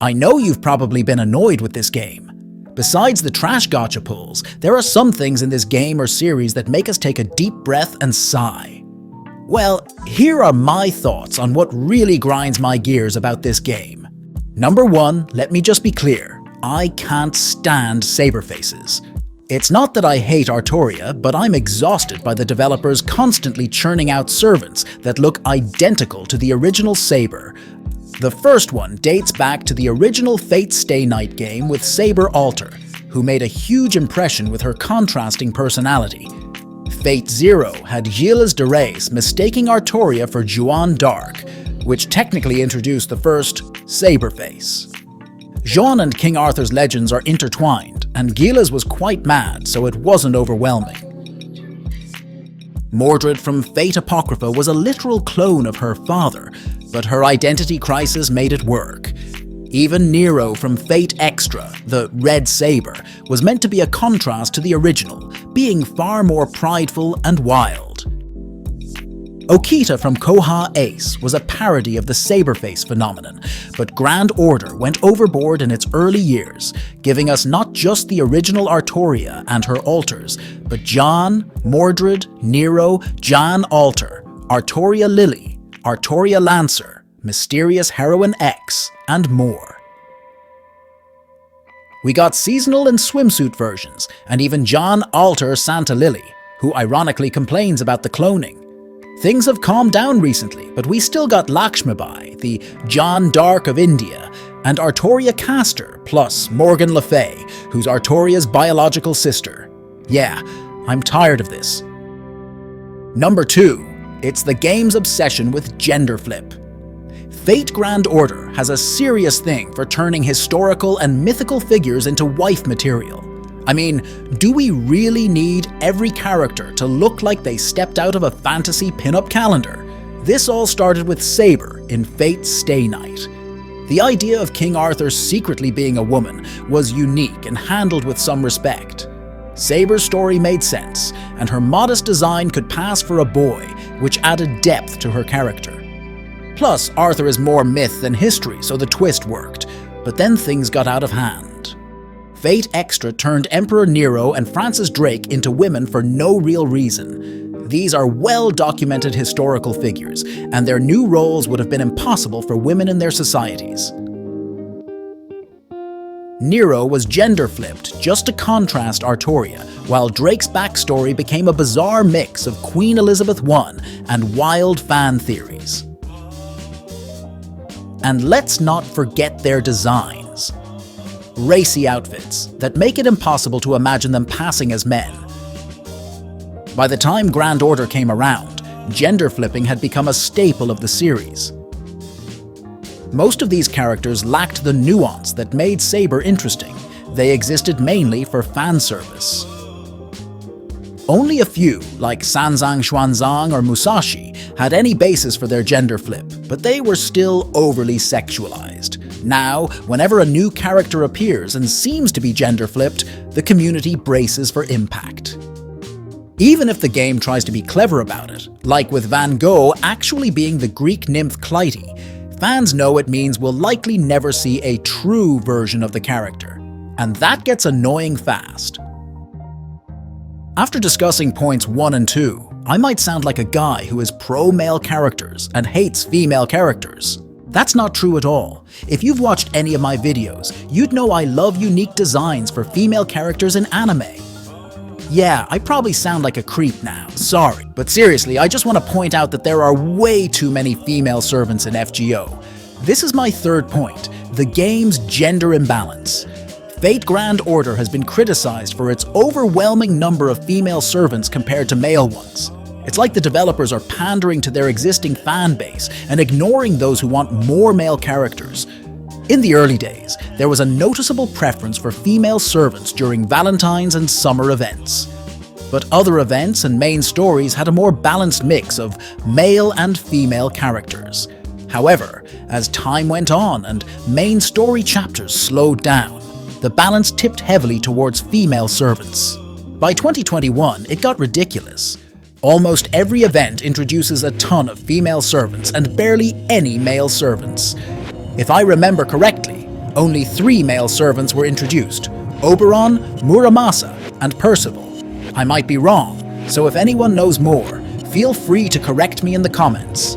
I know you've probably been annoyed with this game. Besides the trash gacha pulls, there are some things in this game or series that make us take a deep breath and sigh. Well, here are my thoughts on what really grinds my gears about this game. Number 1, let me just be clear. I can't stand saberfaces. It's not that I hate Artoria, but I'm exhausted by the developers constantly churning out servants that look identical to the original Saber. The first one dates back to the original Fate Stay Night game with Saber Alter, who made a huge impression with her contrasting personality. Fate Zero had Gilles de Reyes mistaking Artoria for Juan Dark, which technically introduced the first Saberface. Jean and King Arthur's legends are intertwined, and Gilles was quite mad, so it wasn't overwhelming. Mordred from Fate Apocrypha was a literal clone of her father, but her identity crisis made it work. Even Nero from Fate Extra, the Red Saber, was meant to be a contrast to the original, being far more prideful and wild. Okita from Koha Ace was a parody of the Saberface phenomenon, but Grand Order went overboard in its early years, giving us not just the original Artoria and her alters, but John, Mordred, Nero, Jan Alter, Artoria Lily, Artoria Lancer, Mysterious Heroine X, and more. We got seasonal and swimsuit versions, and even John Alter Santa Lily, who ironically complains about the cloning. Things have calmed down recently, but we still got Lakshmibai, the John Dark of India, and Artoria Castor, plus Morgan Le Fay, who's Artoria's biological sister. Yeah, I'm tired of this. Number 2, it's the game's obsession with gender flip. Fate Grand Order has a serious thing for turning historical and mythical figures into wife material. I mean, do we really need every character to look like they stepped out of a fantasy pinup calendar? This all started with Saber in Fate Stay Night. The idea of King Arthur secretly being a woman was unique and handled with some respect. Saber's story made sense, and her modest design could pass for a boy, which added depth to her character. Plus, Arthur is more myth than history, so the twist worked, but then things got out of hand. Fate Extra turned Emperor Nero and Francis Drake into women for no real reason. These are well-documented historical figures, and their new roles would have been impossible for women in their societies. Nero was gender-flipped just to contrast Artoria, while Drake's backstory became a bizarre mix of Queen Elizabeth I and wild fan theories. And let's not forget their designs. Racy outfits that make it impossible to imagine them passing as men. By the time Grand Order came around, gender flipping had become a staple of the series. Most of these characters lacked the nuance that made Saber interesting. They existed mainly for fan service. Only a few, like Sanzang Xuanzang or Musashi, had any basis for their gender flip, but they were still overly sexualized. Now, whenever a new character appears and seems to be gender flipped, the community braces for impact. Even if the game tries to be clever about it, like with Van Gogh actually being the Greek nymph Clytie, fans know it means we'll likely never see a true version of the character, and that gets annoying fast. After discussing points 1 and 2, I might sound like a guy who is pro-male characters and hates female characters. That's not true at all. If you've watched any of my videos, you'd know I love unique designs for female characters in anime. Yeah, I probably sound like a creep now, sorry. But seriously, I just want to point out that there are way too many female servants in FGO. This is my third point, the game's gender imbalance. Fate Grand Order has been criticized for its overwhelming number of female servants compared to male ones. It's like the developers are pandering to their existing fan base and ignoring those who want more male characters. In the early days, there was a noticeable preference for female servants during Valentine's and summer events. But other events and main stories had a more balanced mix of male and female characters. However, as time went on and main story chapters slowed down, the balance tipped heavily towards female servants. By 2021, it got ridiculous. Almost every event introduces a ton of female servants and barely any male servants. If I remember correctly, Only 3 male servants were introduced: Oberon, Muramasa, and Percival. I might be wrong, so if anyone knows more, feel free to correct me in the comments.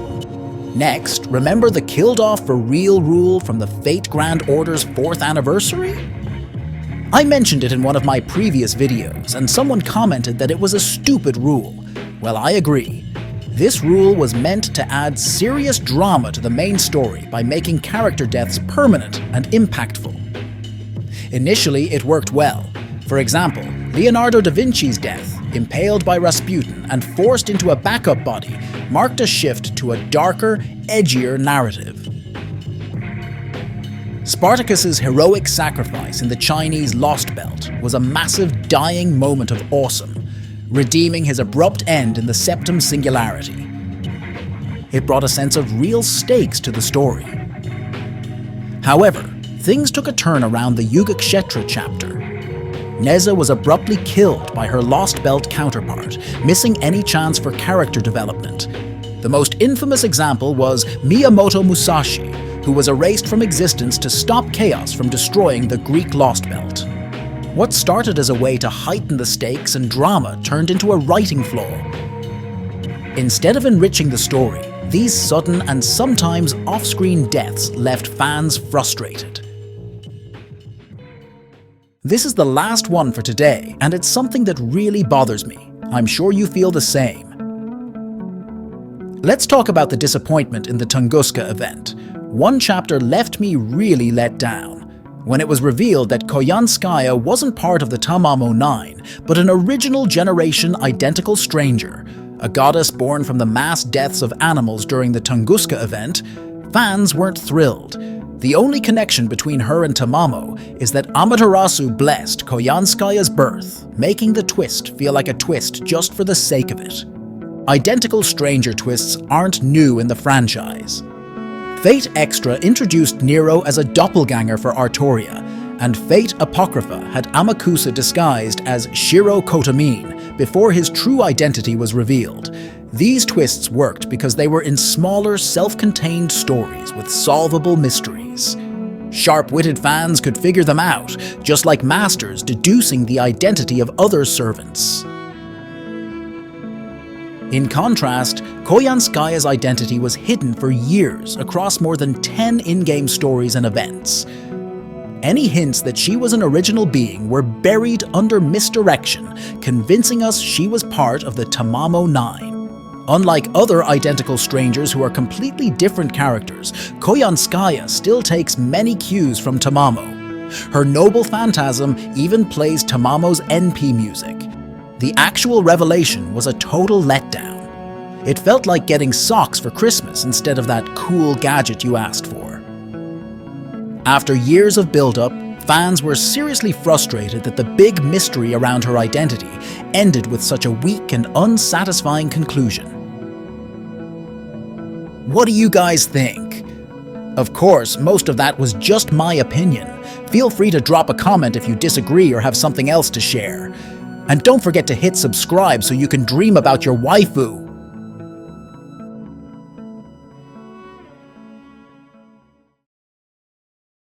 Next, remember the killed off for real rule from the Fate Grand Order's 4th anniversary? I mentioned it in one of my previous videos, and someone commented that it was a stupid rule. Well, I agree. This rule was meant to add serious drama to the main story by making character deaths permanent and impactful. Initially, it worked well. For example, Leonardo da Vinci's death, impaled by Rasputin and forced into a backup body, marked a shift to a darker, edgier narrative. Spartacus's heroic sacrifice in the Chinese lostbelt was a massive dying moment of awesome, redeeming his abrupt end in the Septum Singularity. It brought a sense of real stakes to the story. However, things took a turn around the Yugakshetra chapter. Neza was abruptly killed by her Lost Belt counterpart, missing any chance for character development. The most infamous example was Miyamoto Musashi, who was erased from existence to stop chaos from destroying the Greek Lost Belt. What started as a way to heighten the stakes and drama turned into a writing flaw. Instead of enriching the story, these sudden and sometimes off-screen deaths left fans frustrated. This is the last one for today, and it's something that really bothers me. I'm sure you feel the same. Let's talk about the disappointment in the Tunguska event. One chapter left me really let down, when it was revealed that Koyanskaya wasn't part of the Tamamo 9, but an original generation identical stranger, a goddess born from the mass deaths of animals during the Tunguska event. Fans weren't thrilled. The only connection between her and Tamamo is that Amaterasu blessed Koyanskaya's birth, making the twist feel like a twist just for the sake of it. Identical stranger twists aren't new in the franchise. Fate Extra introduced Nero as a doppelganger for Artoria, and Fate Apocrypha had Amakusa disguised as Shiro Kotamine before his true identity was revealed. These twists worked because they were in smaller, self-contained stories with solvable mysteries. Sharp-witted fans could figure them out, just like masters deducing the identity of other servants. In contrast, Koyanskaya's identity was hidden for years across more than 10 in-game stories and events. Any hints that she was an original being were buried under misdirection, convincing us she was part of the Tamamo 9. Unlike other identical strangers who are completely different characters, Koyanskaya still takes many cues from Tamamo. Her noble phantasm even plays Tamamo's NP music. The actual revelation was a total letdown. It felt like getting socks for Christmas instead of that cool gadget you asked for. After years of build-up, fans were seriously frustrated that the big mystery around her identity ended with such a weak and unsatisfying conclusion. What do you guys think? Of course, most of that was just my opinion. Feel free to drop a comment if you disagree or have something else to share. And don't forget to hit subscribe so you can dream about your waifu.